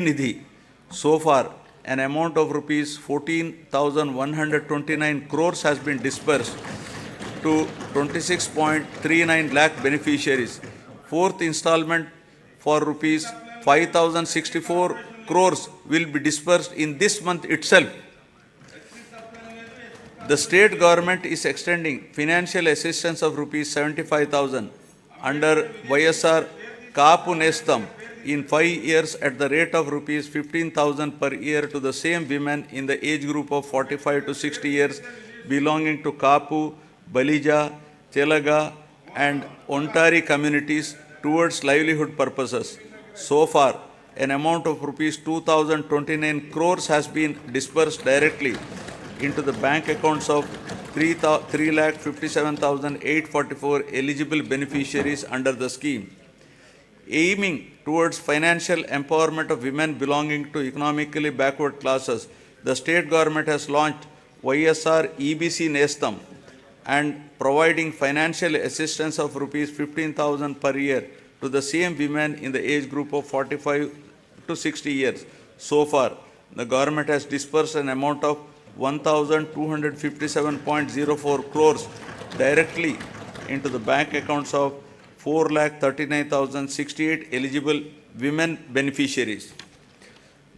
Nidhi. So far, an amount of rupees 14,129 crores has been disbursed to 26.39 lakh beneficiaries. Fourth installment for rupees 5,064 crores will be disbursed in this month itself. The state government is extending financial assistance of rupees 75,000 under YSR Kapu Nestam in 5 years at the rate of rupees 15,000 per year to the same women in the age group of 45 to 60 years belonging to Kapu, Balija, Telaga and Ontari communities towards livelihood purposes. So far, an amount of rupees 2,029 crores has been disbursed directly into the bank accounts of 3,57,844 eligible beneficiaries under the scheme. Aiming towards financial empowerment of women belonging to economically backward classes, the state government has launched YSR EBC Nestam and providing financial assistance of rupees 15,000 per year to the same women in the age group of 45 to 60 years. So far, the government has disbursed an amount of 1,257.04 crores directly into the bank accounts of 4,39,068 eligible women beneficiaries.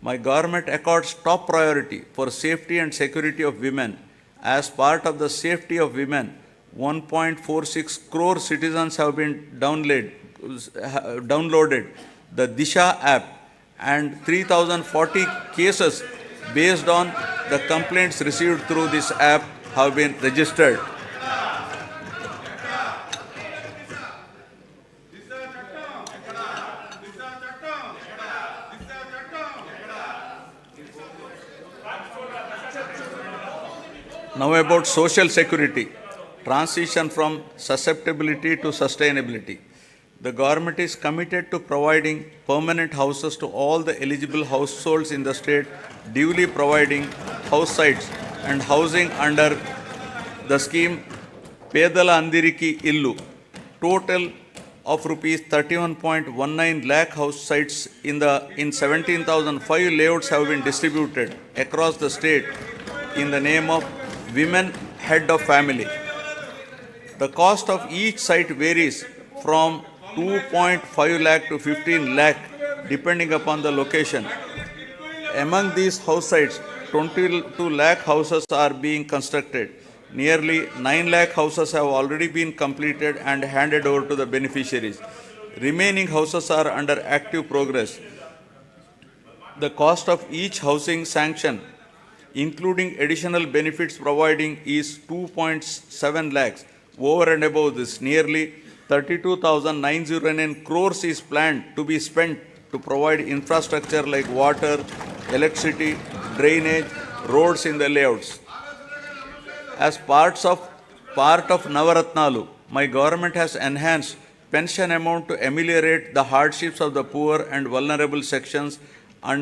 My government accords top priority for safety and security of women. As part of the safety of women, 1.46 crore citizens have been downloaded the Disha app and 3,040 cases based on the complaints received through this app have been registered. Now about social security, transition from susceptibility to sustainability. The government is committed to providing permanent houses to all the eligible households in the state, duly providing house sites and housing under the scheme Pedala Andiriki Illu. Total of rupees 31.19 lakh house sites in 17,005 layouts have been distributed across the state in the name of Women Head of Family. The cost of each site varies from 2.5 lakh to 15 lakh depending upon the location. Among these house sites, 22 lakh houses are being constructed. Nearly 9 lakh houses have already been completed and handed over to the beneficiaries. Remaining houses are under active progress. The cost of each housing sanction, including additional benefits providing, is 2.7 lakhs. Over and above this, nearly 32,909 crores is planned to be spent to provide infrastructure like water, electricity, drainage, roads in the layouts. As part of Navaratnalu, my government has enhanced pension amount to ameliorate the hardships of the poor and vulnerable sections